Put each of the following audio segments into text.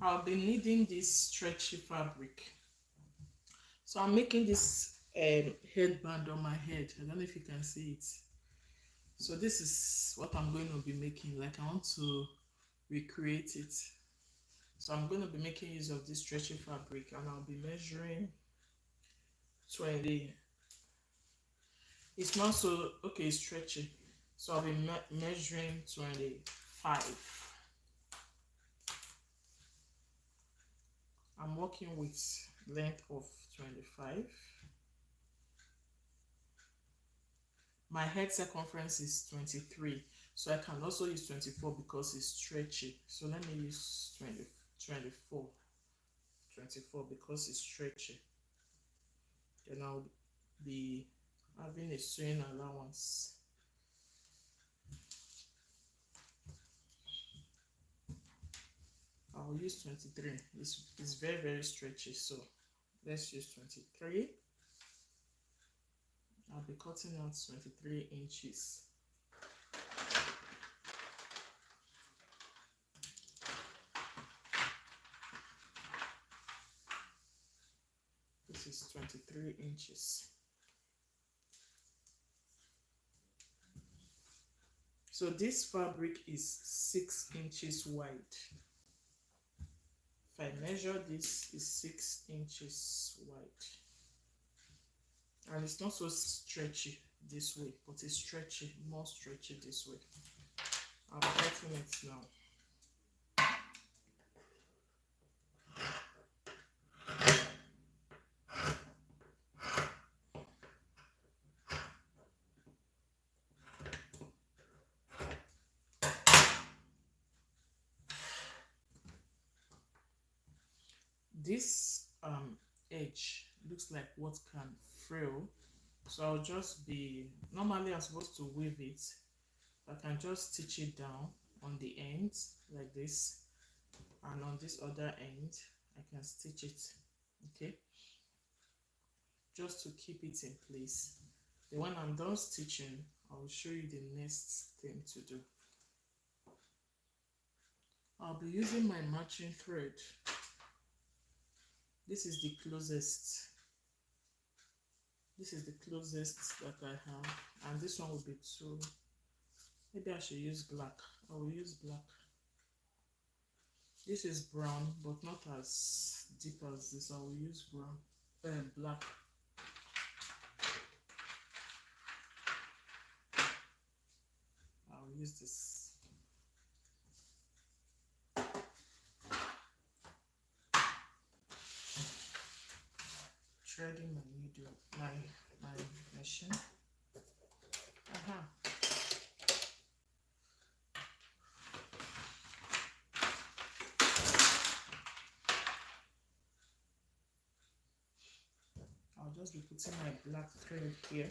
I'll be needing this stretchy fabric. So I'm making this headband on my head. I don't know if you can see it. So this is what I'm going to be making. Like, I want to recreate it. So I'm going to be making use of this stretchy fabric, and I'll be measuring 20. It's not so okay, it's stretchy. So I'll be measuring 25. I'm working with length of 25. My head circumference is 23, so I can also use 24 because it's stretchy. So let me use 24 because it's stretchy. Then I'll be having a sewing allowance. I'll use 23. It's very, very stretchy, so let's use 23. I'll be cutting out 23 inches. This is 23 inches. So this fabric is 6 inches wide. If I measure this, is 6 inches wide. And it's not so stretchy this way, but it's stretchy, more stretchy this way. I'm cutting it now. This edge looks like what can frill, so I'll just be, normally I'm supposed to weave it, I can just stitch it down on the ends like this, and on this other end I can stitch it, okay, just to keep it in place. Then when I'm done stitching, I'll show you the next thing to do. I'll be using my matching thread. This is the closest. This is the closest that I have, and this one will be too. Maybe I should use black. I will use black. This is brown, but not as deep as this. I will use brown, black. I will use this. Threading my needle, my machine. I'll just be putting my black thread here.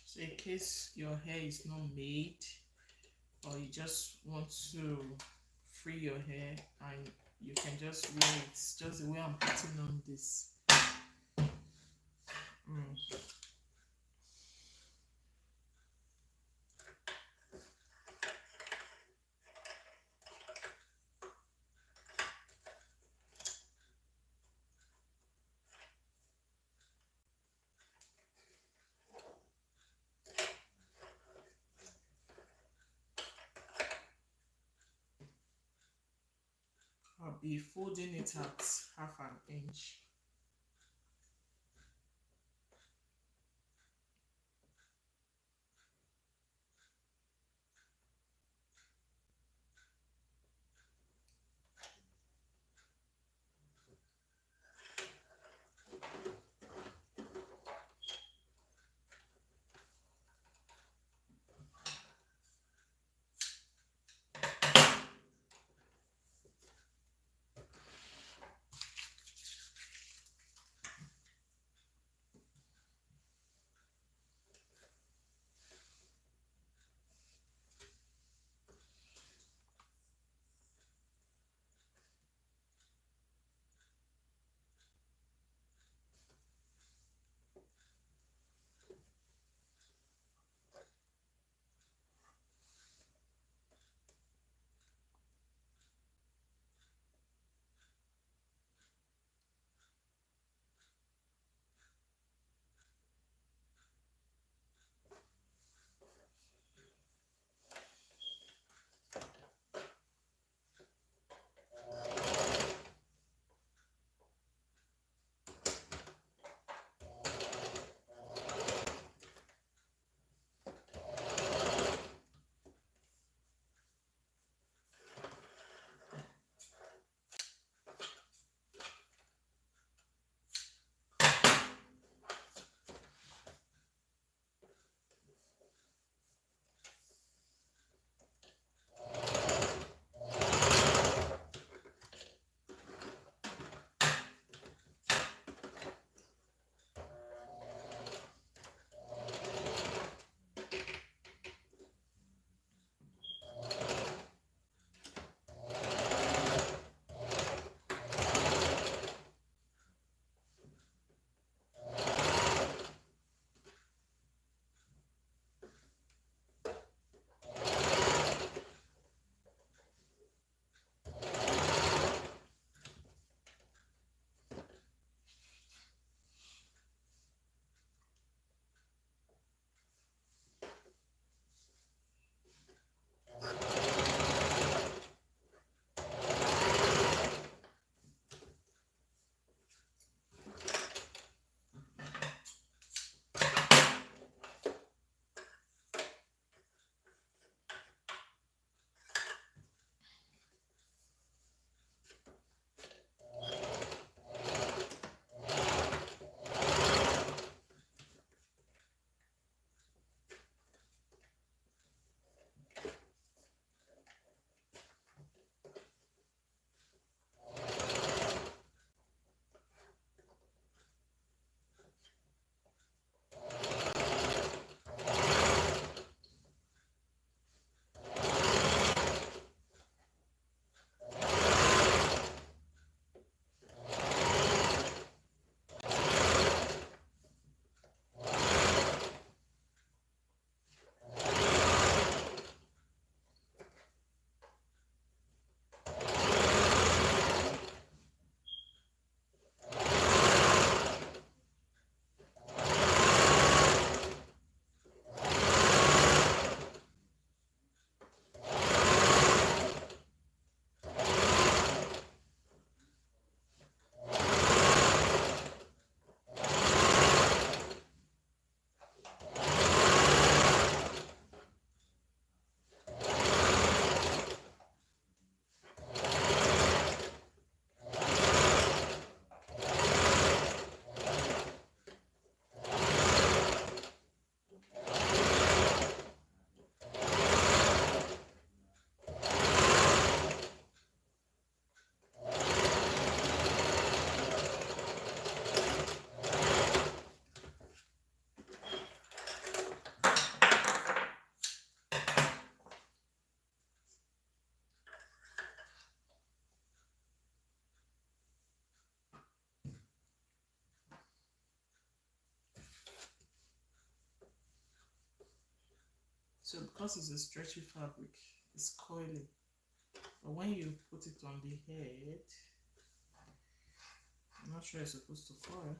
So in case your hair is not made, or you just want to free your hair, and you can just wear it just the way I'm putting on this. I'll be folding it at half an inch. So because it's a stretchy fabric, it's coily. But when you put it on the head, I'm not sure it's supposed to coil.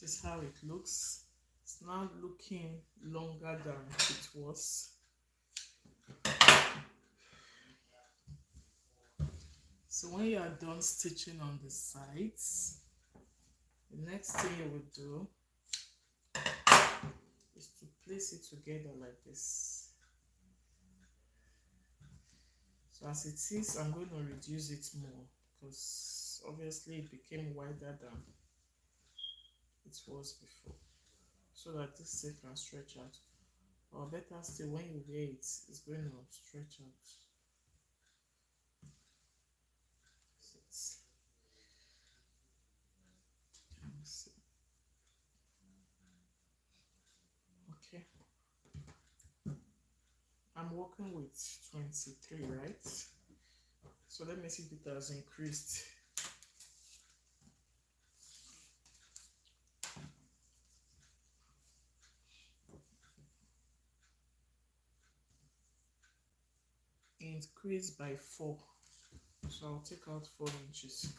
This is how it looks. It's now looking longer than it was. So when you are done stitching on the sides, the next thing you will do is to place it together like this. So as it is, I'm going to reduce it more because obviously it became wider than it was before, so that this thing can stretch out. Or better still, when you wear it, it's going to stretch out. Okay, I'm working with 23, right? So let me see if it has increased. Increased by 4. So I'll take out 4 inches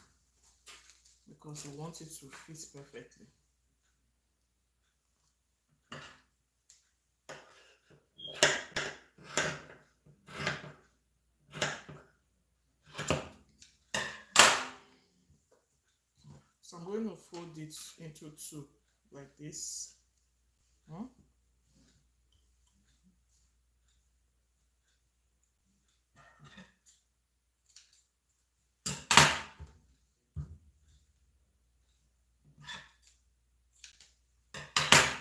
because I want it to fit perfectly. So I'm going to fold it into 2 like this.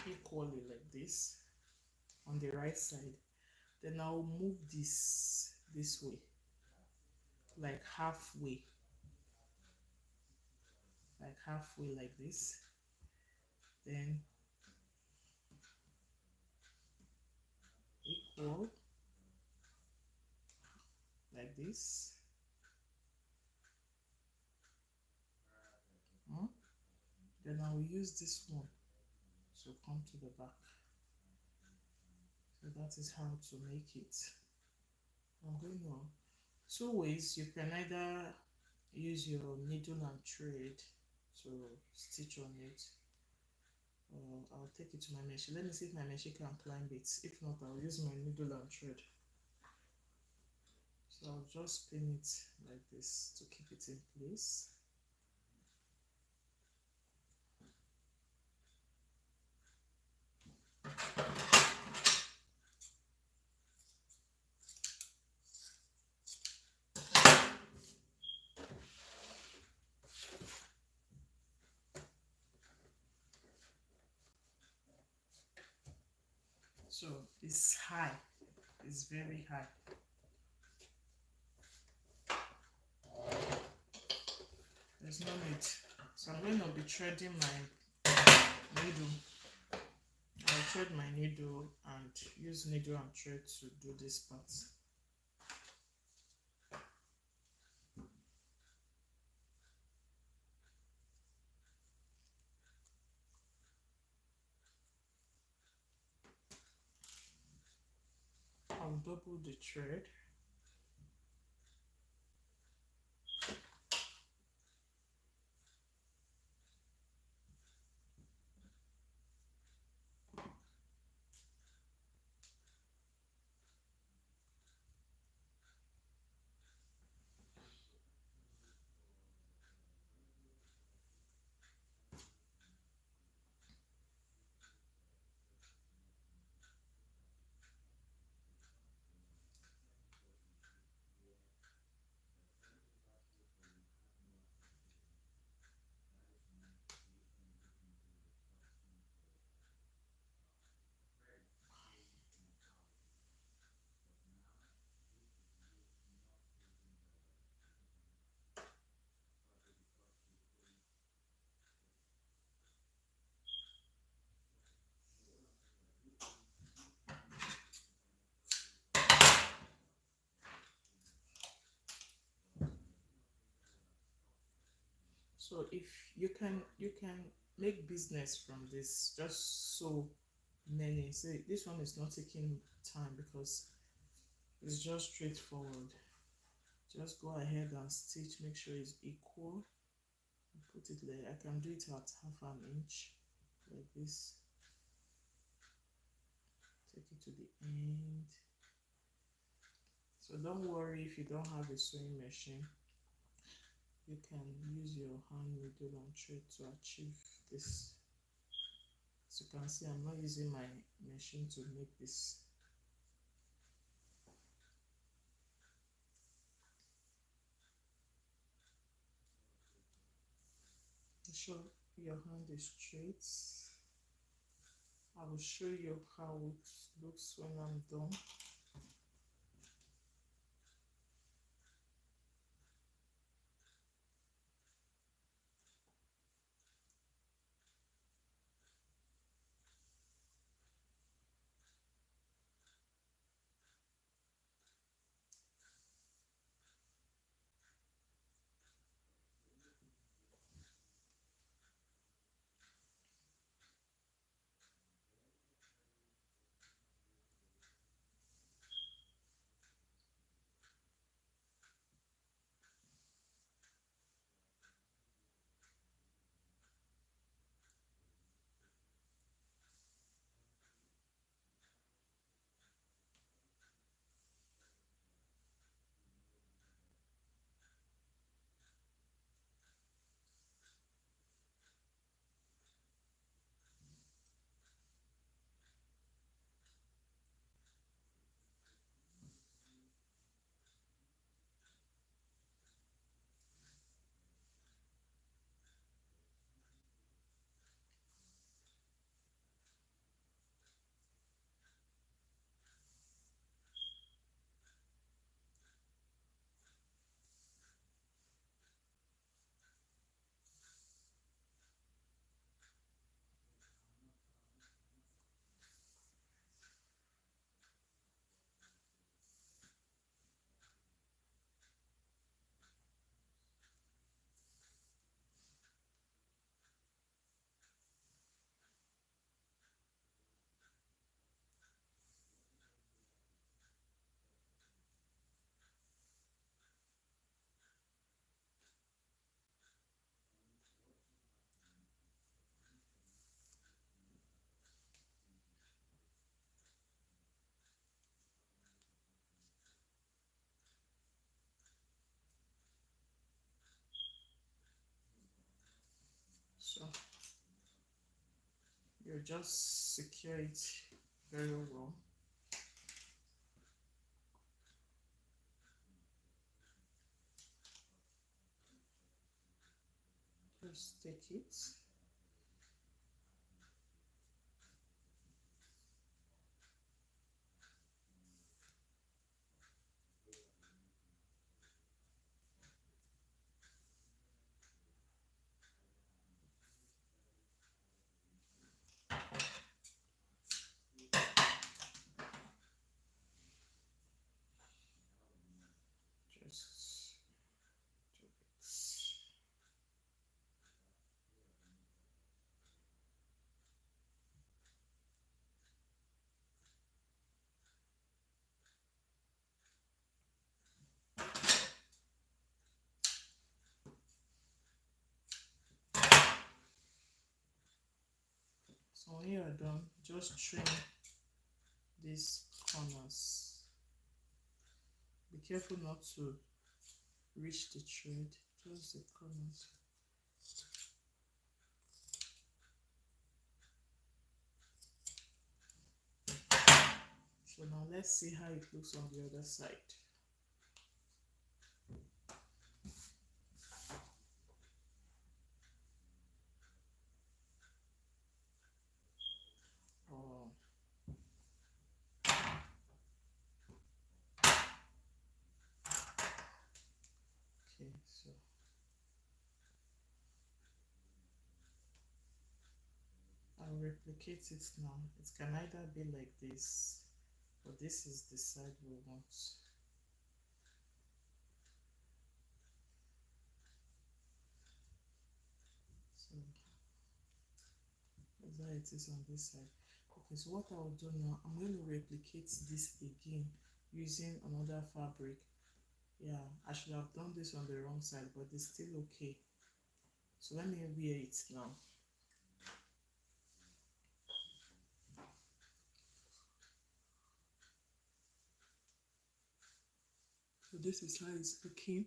Equally like this on the right side. Then I'll move this way, like halfway, like this. Then equal like this. Then I will use this one to come to the back. So that is how to make it. I'm going on 2 ways. You can either use your needle and thread to stitch on it, or I'll take it to my machine. Let me see if my machine can climb it. If not, I'll use my needle and thread. So I'll just pin it like this to keep it in place. So it's high, it's very high. There's no need. So I'm going to be threading my needle. I'll thread my needle and use needle and thread to do this part. I'll double the thread. So if you can make business from this, just so many. Say this one is not taking time because it's just straightforward. Just go ahead and stitch, make sure it's equal. Put it there. I can do it at 1/2 inch. like this, take it to the end. So don't worry if you don't have a sewing machine, you can use your hand needle and thread to achieve this. As you can see, I'm not using my machine to make this. Make sure your hand is straight. I will show you how it looks when I'm done. So you just secure it very well. Just take it. Just do it. So when you are done, just trim these corners. Be careful not to reach the thread, just the corners. So now let's see how it looks on the other side. Oh, okay, so I'll replicate it now. It can either be like this, but this is the side we want. So that's how it is on this side. Okay, so what I will do now, I'm going to replicate this again using another fabric. Yeah, I should have done this on the wrong side, but it's still okay. So let me wear it now. So this is how it's looking.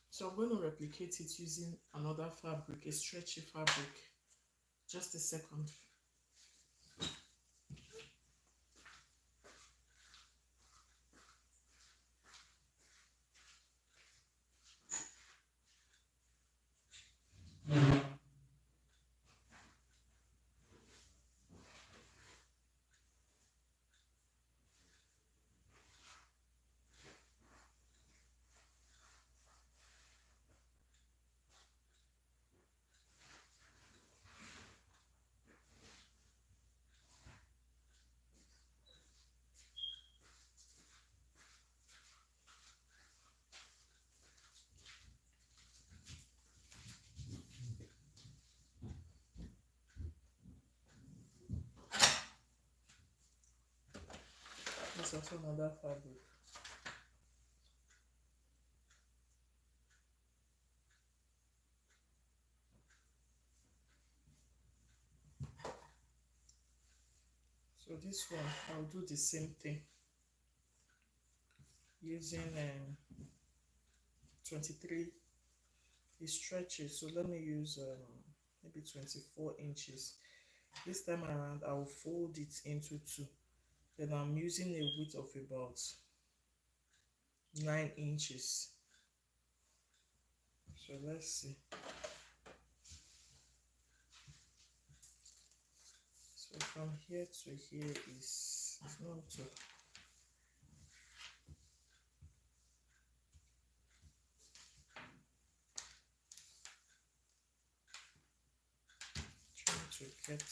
So I'm going to replicate it using another fabric, a stretchy fabric. Just a second. This is also another fabric. So this one, I'll do the same thing using 23. It stretches, so let me use maybe 24 inches. This time around, I'll fold it into two. Then I'm using a width of about 9 inches. So let's see. So from here to here is not to. Trying to get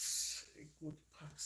a good part.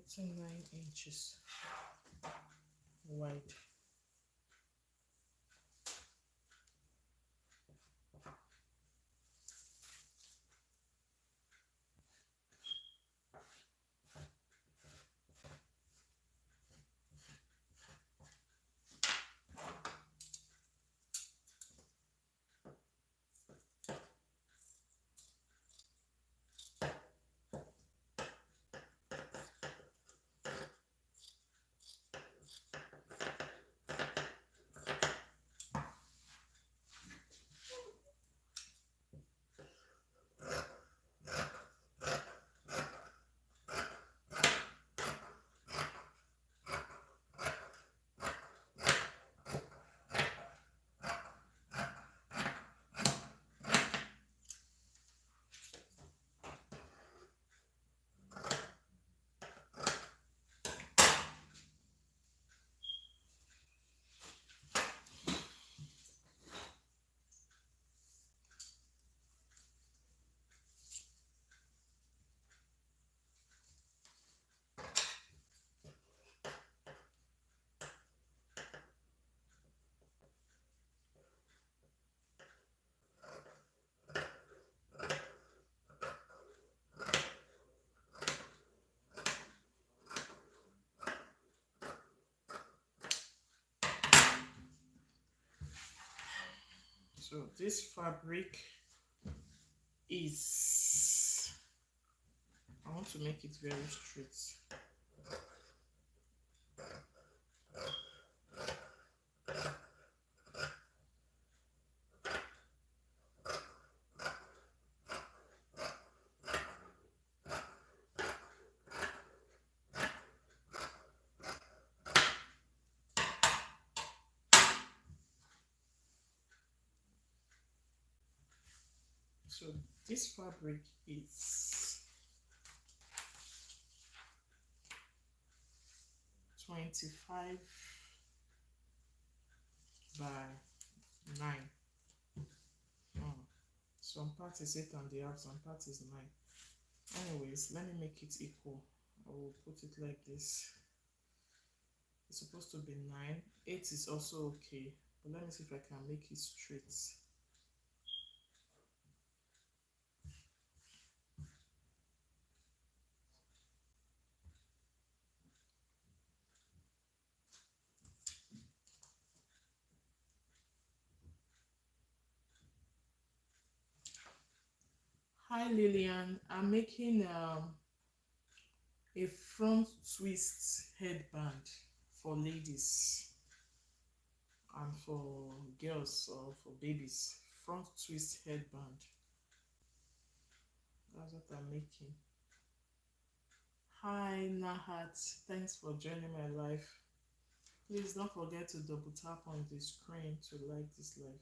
Cutting 9 inches wide. So this fabric is, I want to make it very straight. So this fabric is 25 by 9. Some part is 8 and a half, some part is 9. Anyways, let me make it equal. I will put it like this. It's supposed to be 9. 8 is also okay, but let me see if I can make it straight. Hi Lillian, I'm making a front twist headband for ladies and for girls or for babies. Front twist headband. That's what I'm making. Hi Nahat, thanks for joining my live. Please don't forget to double tap on the screen to like this live.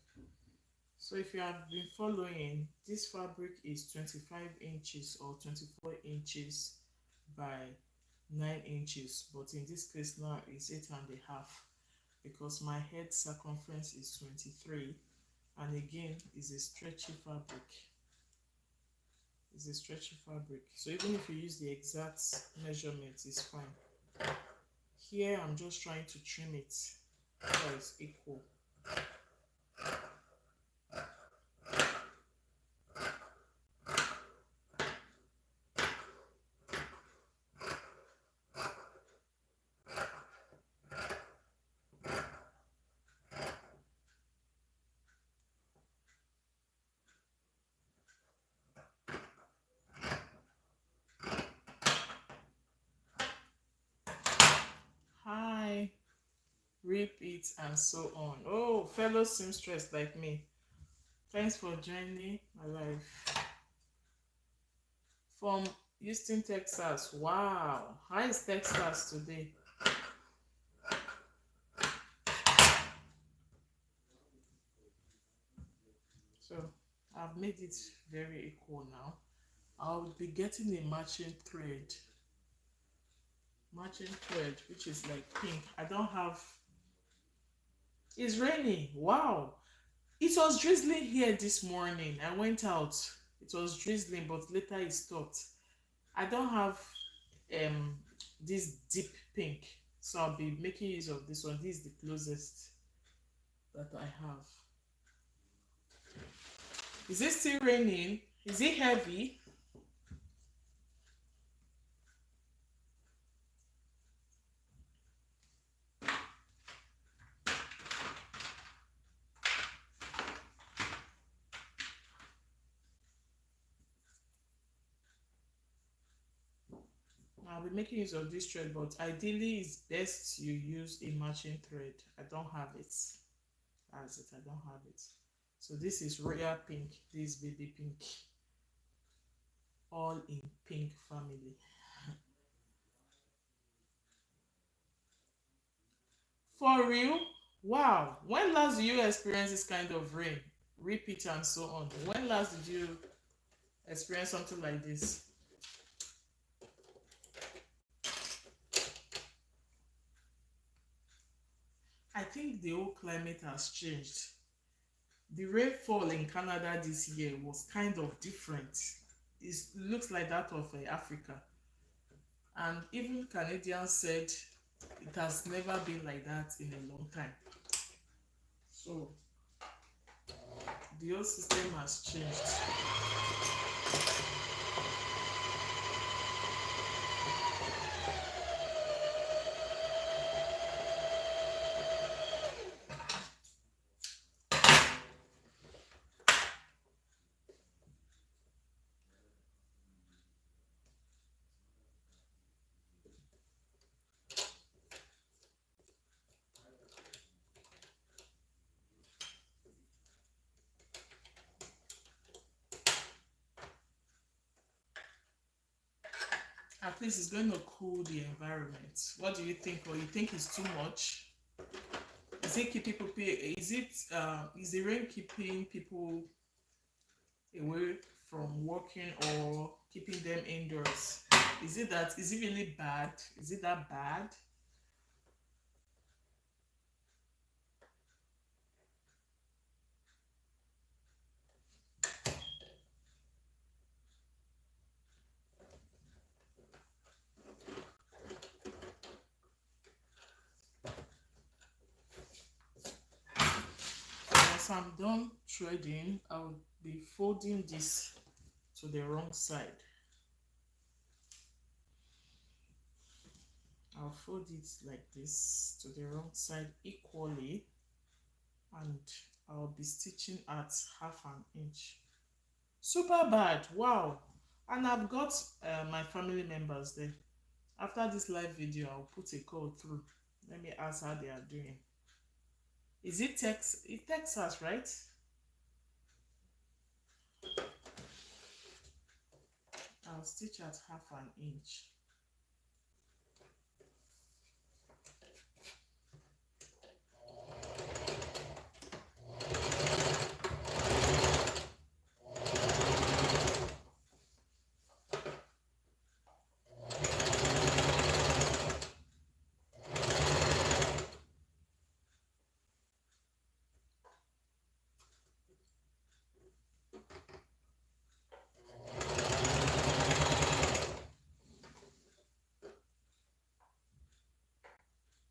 So if you have been following, this fabric is 25 inches or 24 inches by 9 inches, but in this case now it's 8.5 because my head circumference is 23, and again is a stretchy fabric. It's a stretchy fabric, so even if you use the exact measurement, it's fine. Here I'm just trying to trim it so it's equal. Hi, rip it and so on. Oh, fellow seamstress like me, thanks for joining my life from Houston, Texas. Wow, how is Texas today? So I've made it very equal now. I'll be getting a matching thread, which is like pink. I don't have. It's raining. Wow, it was drizzling here this morning. I went out. It was drizzling, but later it stopped. I don't have um this deep pink, so I'll be making use of this one. This is the closest that I have. Is it still raining? Is it heavy? I'll be making use of this thread, but ideally it's best you use a matching thread. I don't have it. That's it, I don't have it. So this is royal pink, this baby pink, all in pink family. For real? Wow. When last did you experience this kind of rain? Repeat and so on. When last did you experience something like this? I think the whole climate has changed. The rainfall in Canada this year was kind of different. It looks like that of Africa. And even Canadians said it has never been like that in a long time. So the whole system has changed. At least it's going to cool the environment. What do you think? Or you think it's too much? Is it keeping people? Is the rain keeping people away from working or keeping them indoors? Is it that, is it really bad? Is it that bad? Once I'm done threading, I'll be folding this to the wrong side. I'll fold it like this to the wrong side equally, and I'll be stitching at 1/2 inch. Super bad, wow. And I've got my family members there. After this live video, I'll put a call through. Let me ask how they are doing. Is it Texas, right? I'll stitch at 1/2 inch.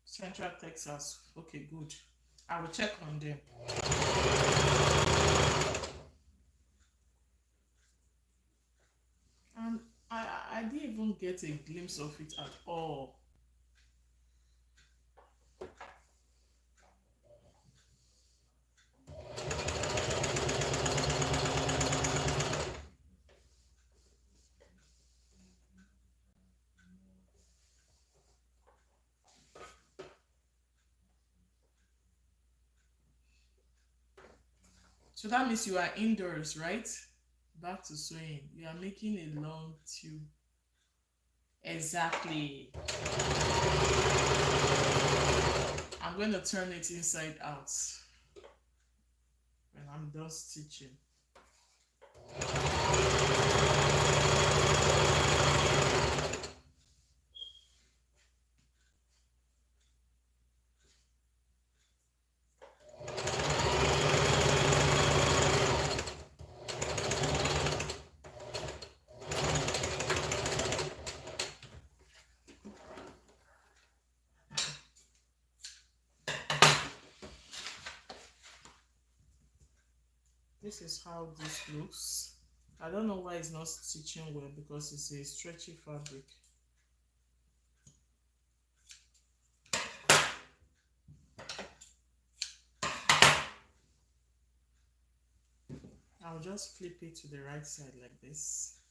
Central Texas. Okay, good. I will check on them. And I didn't even get a glimpse of it at all. So that means you are indoors, right? Back to sewing. You are making a long tube. Exactly. I'm going to turn it inside out when I'm done stitching. This is how this looks. I don't know why it's not stitching well, because it's a stretchy fabric. I'll just flip it to the right side like this.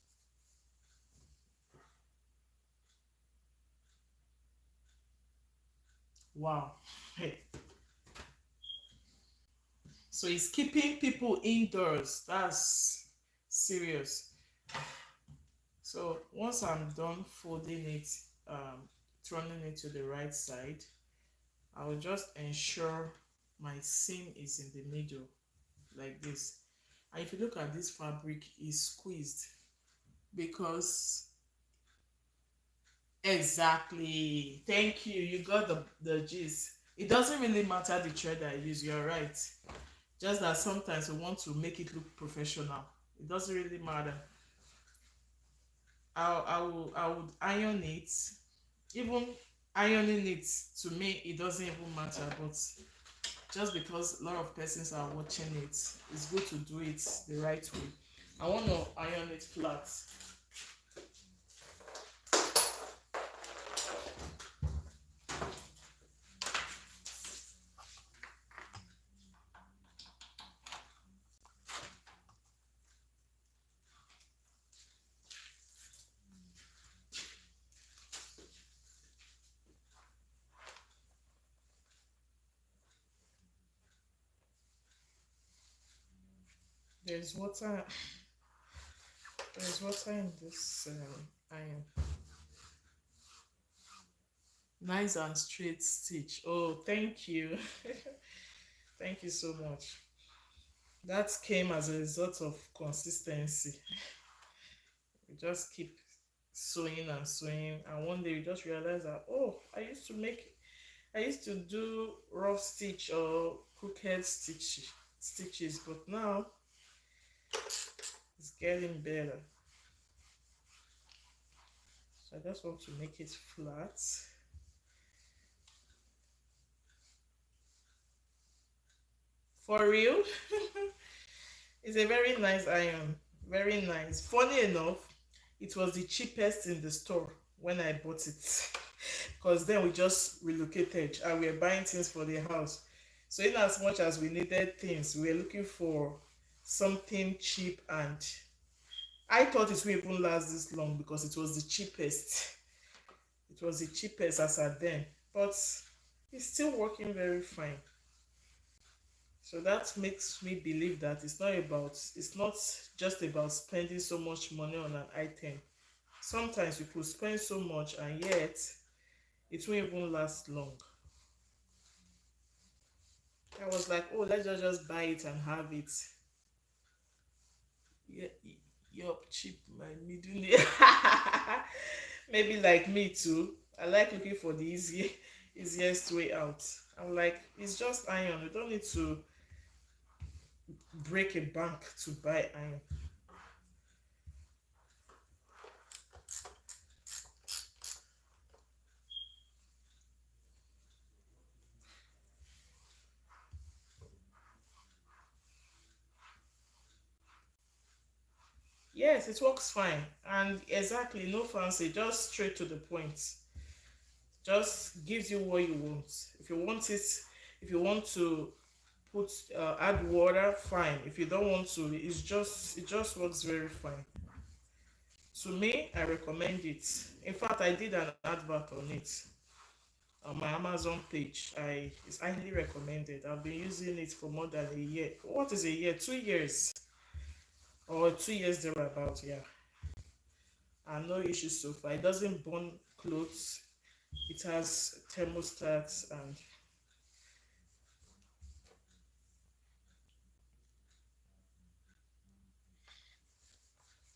Wow. Hey. So it's keeping people indoors. That's serious. So once I'm done folding it, turning it to the right side, I will just ensure my seam is in the middle like this. And if you look at this fabric, it's squeezed because exactly. Thank you. You got the gist. It doesn't really matter the thread I use. You're right. Just that sometimes we want to make it look professional. It doesn't really matter. I would iron it. Even ironing it, to me it doesn't even matter, but just because a lot of persons are watching it, it's good to do it the right way. I want to iron it flat. There's water. There's water in this iron. Nice and straight stitch. Oh, thank you. Thank you so much. That came as a result of consistency. We just keep sewing and sewing, and one day we just realize that, oh, I used to do rough stitch or crooked stitches, but now it's getting better. So I just want to make it flat. For real, it's a very nice iron. Very nice. Funny enough, it was the cheapest in the store when I bought it. Because then we just relocated and we were buying things for the house. So in as much as we needed things, we were looking for something cheap, and I thought it would even last this long because it was the cheapest. It was the cheapest as at then. But it's still working very fine. So that makes me believe that it's not just about spending so much money on an item. Sometimes you could spend so much and yet it won't even last long. I was like, oh, let's just buy it and have it. Yeah, yup, cheap, my middle name. Maybe like me too. I like looking for the easiest way out. I'm like, it's just iron. You don't need to break a bank to buy iron. Yes, it works fine. And exactly, no fancy, just straight to the point. Just gives you what you want. If you want it, if you want to put add water, fine. If you don't want to, it just works very fine. To me, I recommend it. In fact, I did an advert on it on my Amazon page. It's highly recommended. I've been using it for more than a year. What is a year? 2 years or 2 years thereabout. Yeah, and no issues so far. It doesn't burn clothes. It has thermostats, and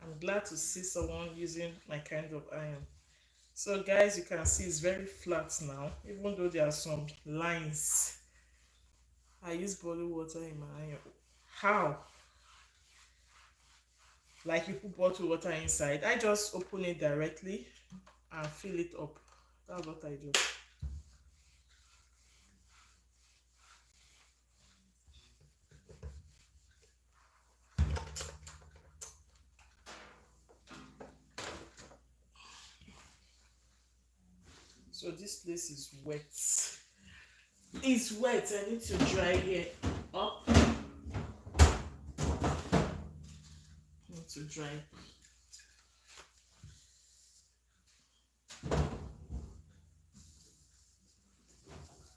I'm glad to see someone using my kind of iron. So guys, you can see it's very flat now, even though there are some lines. I use boiling water in my iron. How? Like you put bottled water inside. I just open it directly and fill it up. That's what I do. So this place is wet. It's wet. I need to dry it up. I need to dry.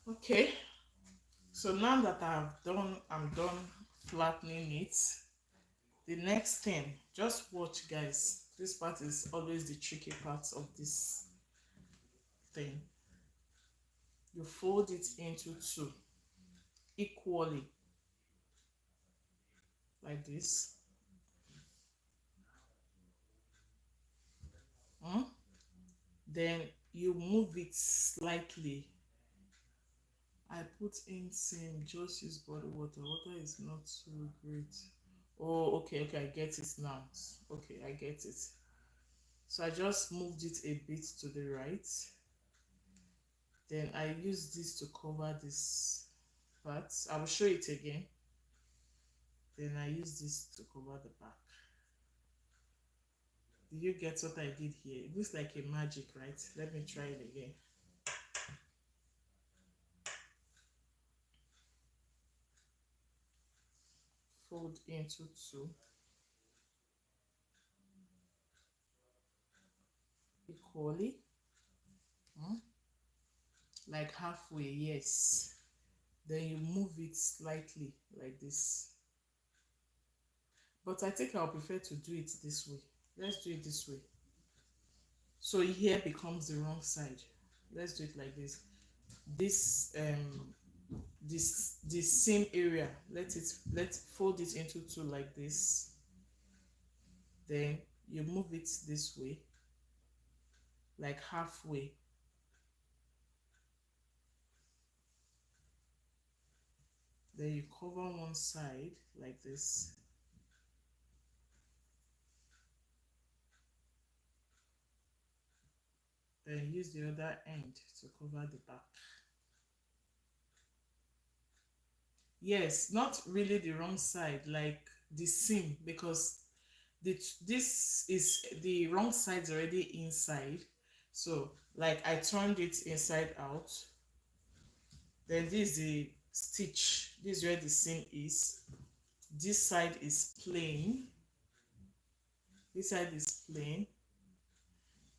Okay. So now that I'm done flattening it. The next thing, just watch, guys. This part is always the tricky part of this thing. You fold it into two equally, like this. Hmm? Then you move it slightly. I put in same, just use bottle water. Water is not too great. Oh, okay, I get it now. Okay, I get it. So I just moved it a bit to the right. Then I use this to cover this part. I will show it again. Then I use this to cover the back. Did you get what I did here? It looks like a magic, right? Let me try it again. Fold into two equally. Hmm? Like halfway, yes. Then you move it slightly like this. But I think I'll prefer to do it this way. Let's do it this way. So here becomes the wrong side. Let's do it like this. This this same area, let fold it into two like this. Then you move it this way, like halfway. Then you cover one side like this. Then use the other end to cover the back. Yes, not really the wrong side, like the seam, because this is the wrong side's already inside. So like I turned it inside out. Then this is the stitch. This is where the seam is. This side is plain. This side is plain.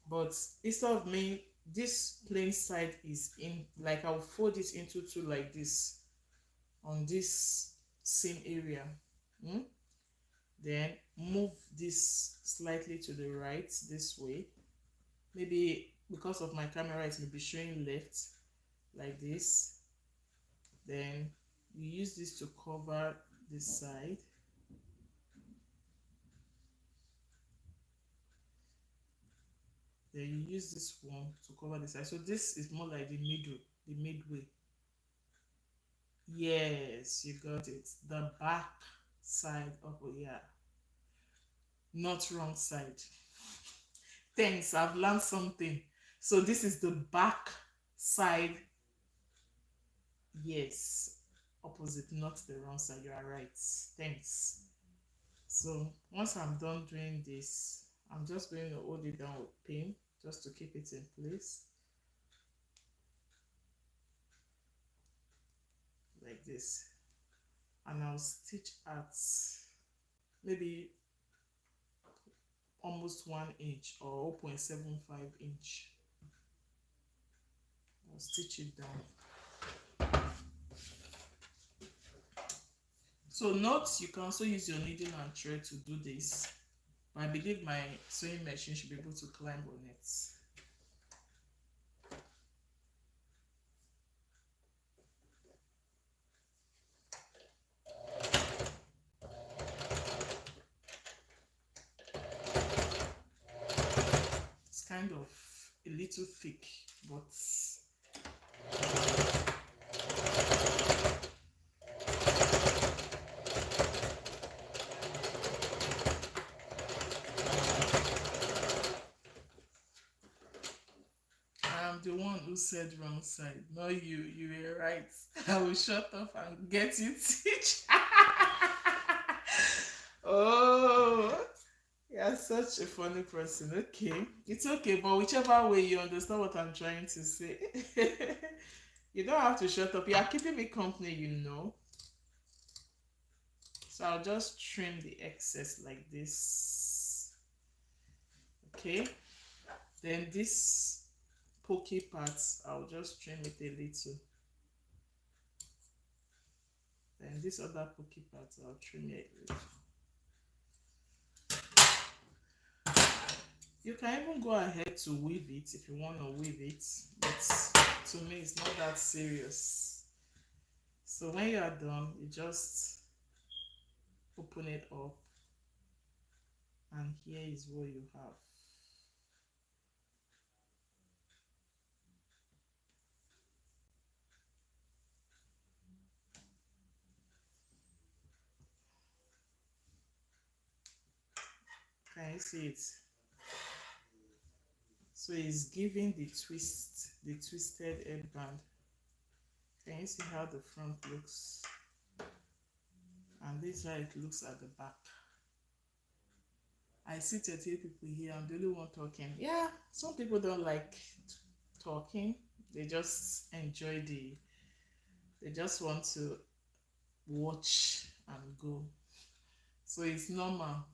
But instead of me, this plain side is in, like I'll fold it into two like this on this seam area. Hmm? Then move this slightly to the right this way. Maybe because of my camera it may be showing left like this. Then you use this to cover this side. Then you use this one to cover the side. So this is more like the middle, the midway. Yes, you got it. The back side of, oh yeah, not wrong side. Thanks, I've learned something. So this is the back side. Yes, opposite, not the wrong side. You are right. Thanks. So once I'm done doing this, I'm just going to hold it down with pin just to keep it in place. Like this. And I'll stitch at maybe almost 1 inch or 0.75 inch. I'll stitch it down. So note, you can also use your needle and thread to do this, but I believe my sewing machine should be able to climb on it. It's kind of a little thick, but I'm the one who said wrong side. No, you were right. I will shut up and get you teach. Oh, you're such a funny person. Okay, it's okay, but whichever way you understand what I'm trying to say. You don't have to shut up. You are keeping me company, you know. So I'll just trim the excess like this. Okay. Then this pokey parts, I'll just trim it a little. Then this other pokey parts, I'll trim it a little. You can even go ahead to weave it if you want to weave it, but to me it's not that serious. So when you are done, you just open it up, and here is what you have. Can you see it? So it's giving the twisted headband. Can you see how the front looks? And this is how it looks at the back. I see 38 people here. I'm the only one talking. Yeah, some people don't like talking. They just enjoy they just want to watch and go. So it's normal.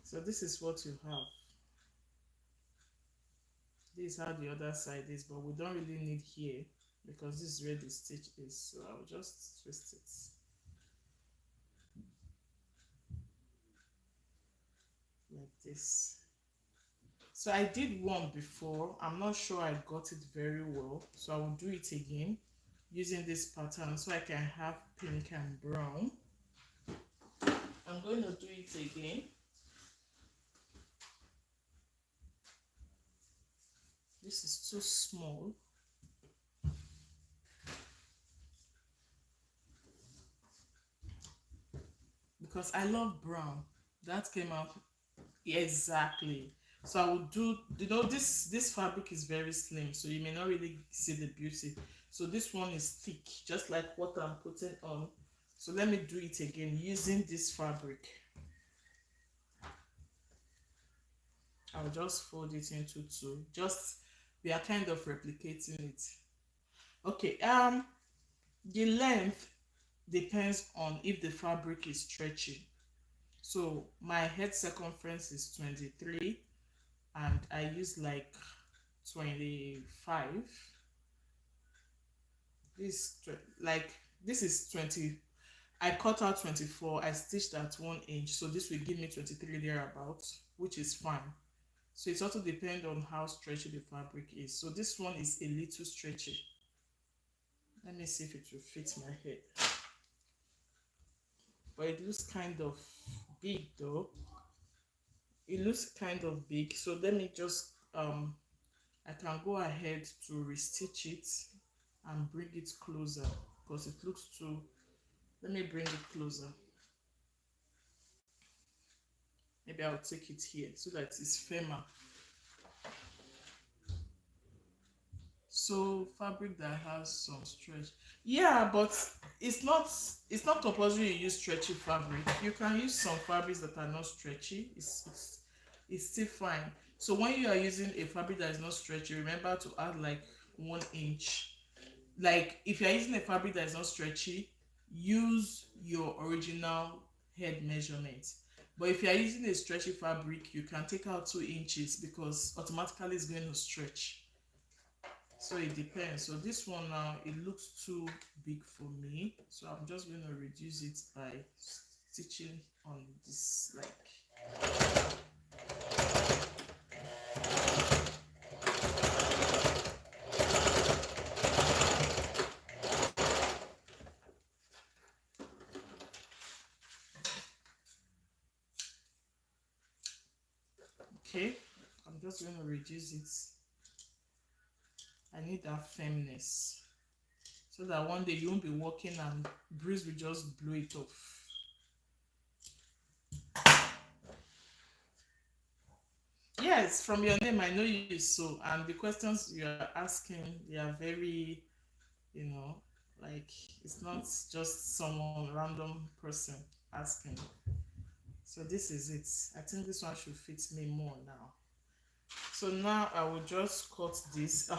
So this is what you have. This is how the other side is, but we don't really need here because this is where the stitch is. So I'll just twist it. Like this. So I did one before. I'm not sure I got it very well, so I will do it again. using this pattern so I can have pink and brown. I'm going to do it again. This is too small. Because I love brown. That came out exactly. So I will do, this fabric is very slim, so you may not really see the beauty. So this one is thick, just like what I'm putting on. So let me do it again using this fabric. I'll just fold it into two. Just, we are kind of replicating it. Okay, the length depends on if the fabric is stretchy. So my head circumference is 23 and I use like 25. This like this is 20. I cut out 24. I stitched at 1 inch, so this will give me 23 thereabouts, which is fine. So it also depends on how stretchy the fabric is. So this one is a little stretchy. Let me see if it will fit my head. But it looks kind of big though. It looks kind of big. So let me just I can go ahead to restitch it and bring it closer because it looks too. Let me bring it closer. Maybe I'll take it here so that it's firmer. So fabric that has some stretch. Yeah, but it's not compulsory you use stretchy fabric. You can use some fabrics that are not stretchy. It's still fine. So when you are using a fabric that is not stretchy, remember to add like 1 inch. Like if you're using a fabric that is not stretchy, use your original head measurement. But if you are using a stretchy fabric, you can take out 2 inches because automatically it's going to stretch. So it depends. So this one now, it looks too big for me, so I'm just going to reduce it by stitching on this, like, okay. I'm just going to reduce it. I need that firmness so that one day you won't be walking and breeze will just blow it off. Yes, from your name I know you sew, and the questions you are asking, they are very, you know, like, it's not just someone random person asking. So this is it. I think this one should fit me more now. So now I will just cut this.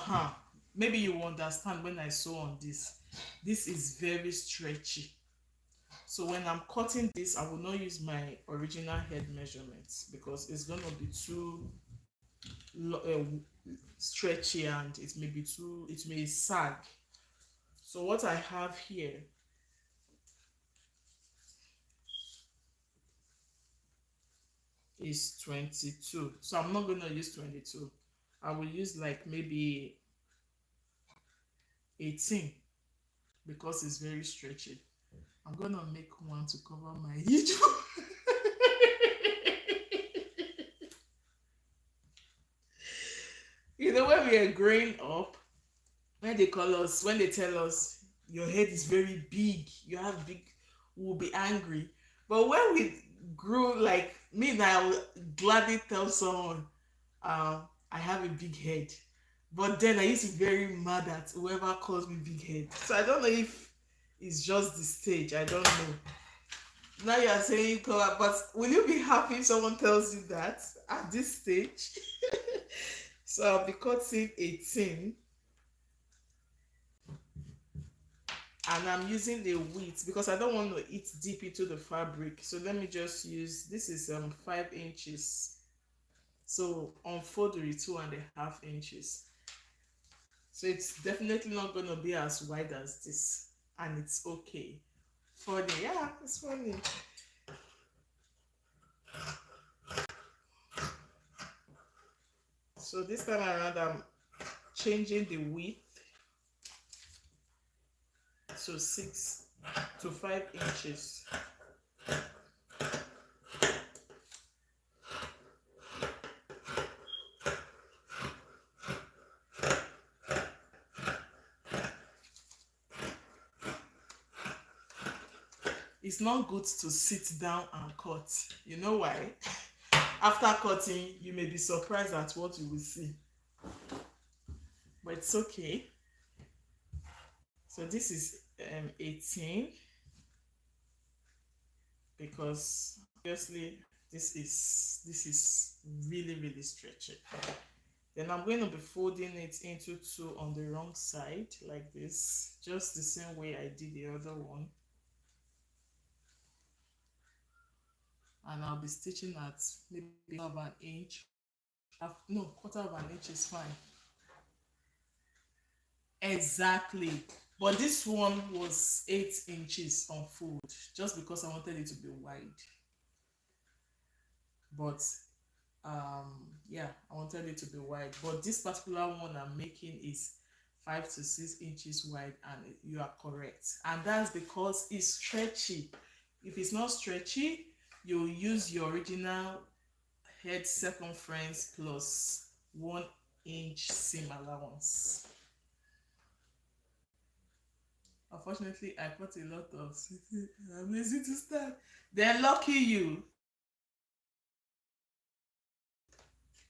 Maybe you will understand when I sew on this. This is very stretchy. So when I'm cutting this, I will not use my original head measurements because it's gonna be too stretchy and it may sag. So what I have here is 22. So I'm not gonna use 22. I will use like maybe 18 because it's very stretchy. I'm gonna make one to cover my huge. You know, when we are growing up, when they tell us your head is very big, you have big, we'll be angry. But when we grew, like me now, I will gladly tell someone, I have a big head. But then I used to be very mad at whoever calls me big head. So I don't know if it's just the stage. I don't know. Now you are saying color, but will you be happy if someone tells you that at this stage? So I'll be cutting 18 and I'm using the width because I don't want to eat deep into the fabric. So let me just use, this is 5 inches. So unfold the 2.5 inches. So it's definitely not going to be as wide as this, and it's okay. Funny, yeah, it's funny. So this time around, I'm changing the width. to 6 to 5 inches. It's not good to sit down and cut. You know why? After cutting, you may be surprised at what you will see. But it's okay. So this is 18, because obviously this is really stretchy. Then I'm going to be folding it into 2 on the wrong side like this, just the same way I did the other one. And I'll be stitching at maybe half an inch. No, quarter of an inch is fine. Exactly. But this one was 8 inches on fold, just because I wanted it to be wide. But yeah, I wanted it to be wide. But this particular one I'm making is 5 to 6 inches wide, and you are correct. And that's because it's stretchy. If it's not stretchy, you'll use your original head circumference plus 1 inch seam allowance. Unfortunately, I got a lot of I'm lazy to start. Then lucky you.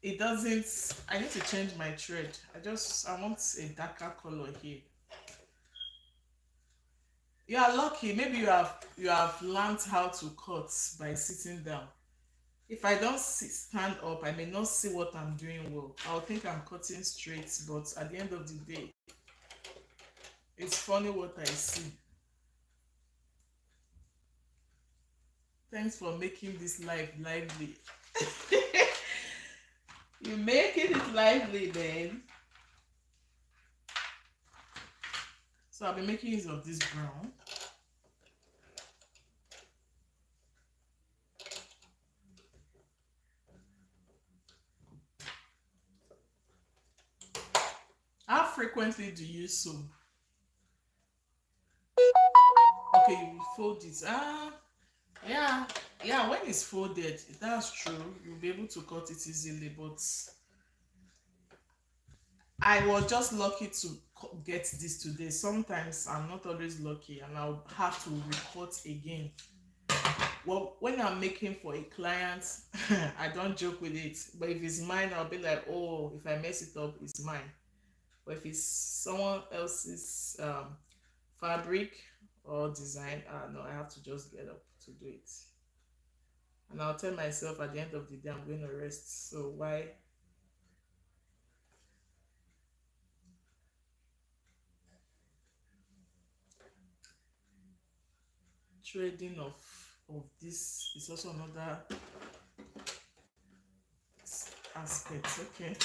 It doesn't. I need to change my thread. I want a darker color here. You are lucky. Maybe you have learned how to cut by sitting down. If I don't stand up, I may not see what I'm doing well. I'll think I'm cutting straight, but at the end of the day, it's funny what I see. Thanks for making this life lively. You're making it lively, then. So I'll be making use of this brown. How frequently do you sew? Okay, you fold it. Yeah, yeah. When it's folded, that's true. You'll be able to cut it easily. But I was just lucky to get this today. Sometimes I'm not always lucky, and I'll have to recut again. Well, when I'm making for a client, I don't joke with it. But if it's mine, I'll be like, oh, if I mess it up, it's mine. But if it's someone else's fabric or design, no, I have to just get up to do it. And I'll tell myself at the end of the day I'm going to rest. So why? Trading of this is also another aspect. Okay,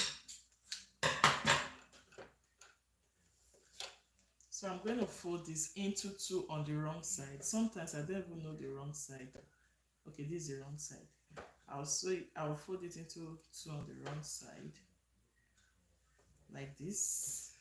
so I'm going to fold this into 2 on the wrong side. Sometimes I don't even know the wrong side. Okay, this is the wrong side. I'll fold it into 2 on the wrong side like this.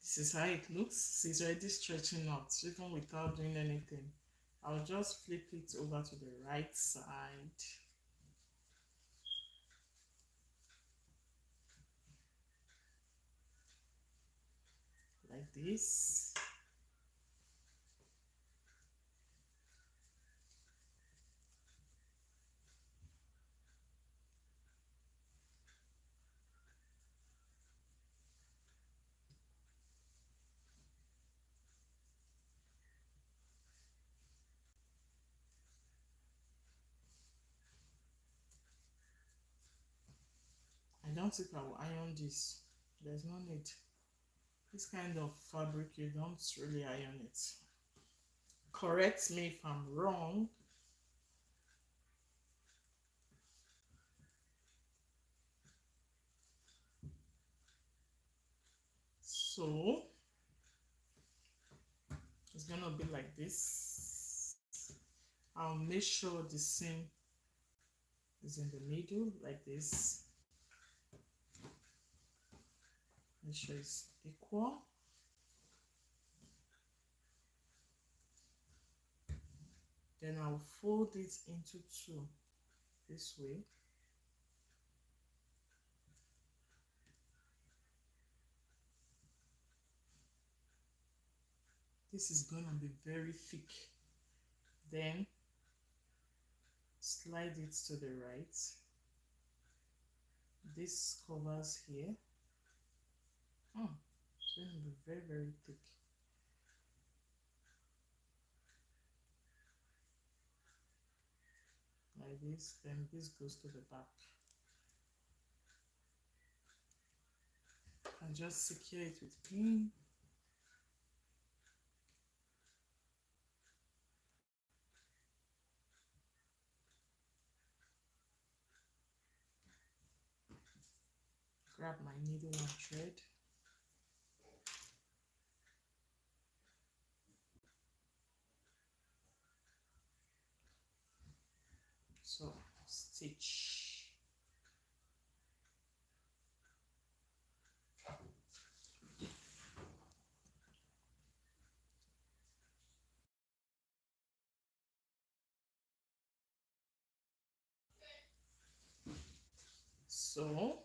This is how it looks. It's already stretching out even without doing anything. I'll just flip it over to the right side. like this. I don't think I will iron this. There's no need. This kind of fabric, you don't really iron it. Correct me if I'm wrong. So it's gonna be like this. I'll make sure the seam is in the middle like this. Make sure it's equal. Then I'll fold it into two this way. This is gonna be very thick. Then slide it to the right. This covers here. It's going to be very, very thick. Like this, then this goes to the back. And just secure it with pin. Grab my needle and thread. So stitch. So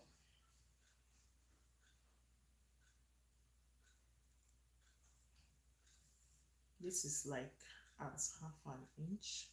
this is like at half an inch.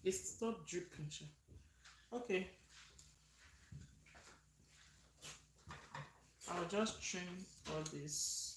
It stopped dripping. Sha. Okay, I'll just trim all this.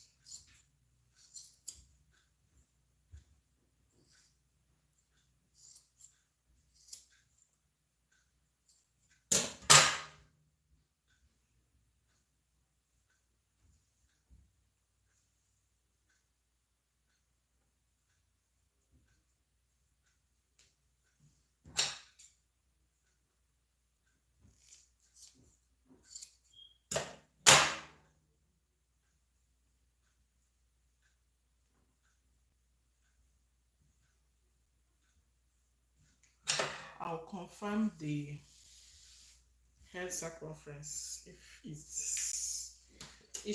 I'll confirm the head circumference if it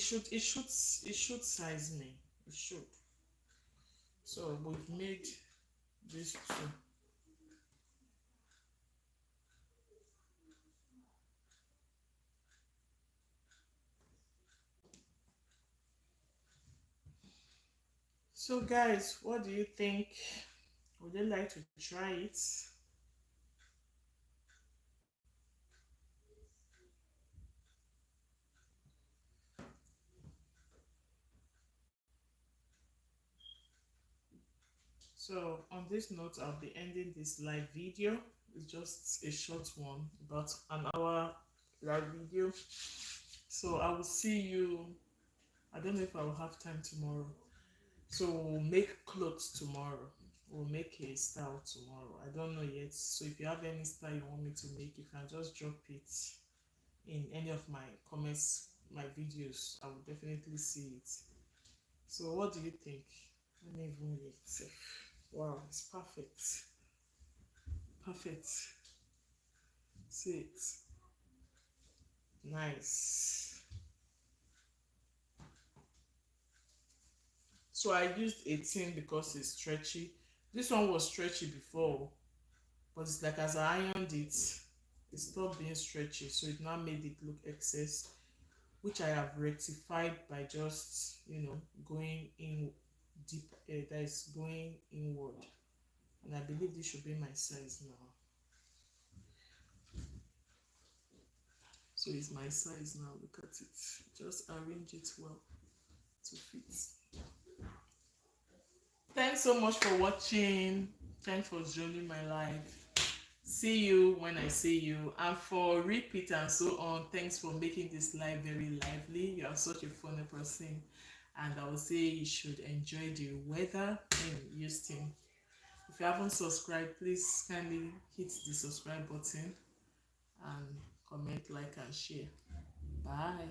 should size me. It should. So we've made these two. So guys, what do you think? Would you like to try it? So on this note, I'll be ending this live video. It's just a short one, about an hour live video. So I will see you. I don't know if I will have time tomorrow. So we'll make clothes tomorrow. We'll make a style tomorrow. I don't know yet. So if you have any style you want me to make, you can just drop it in any of my comments, my videos. I will definitely see it. So what do you think? Let me even wait. Wow, it's perfect. Perfect. See it. Nice. So I used 18 because it's stretchy. This one was stretchy before, but it's like as I ironed it, it stopped being stretchy. So it now made it look excess, which I have rectified by just, going in deep, that is going inward. And I believe this should be my size now. So it's my size now. Look at it. Just arrange it well to fit. Thanks so much for watching. Thanks for joining my live. See you when I see you. And for repeat and so on, thanks for making this live very lively. You are such a funny person. And I would say you should enjoy the weather in Houston. If you haven't subscribed, please kindly hit the subscribe button and comment, like, and share. Bye.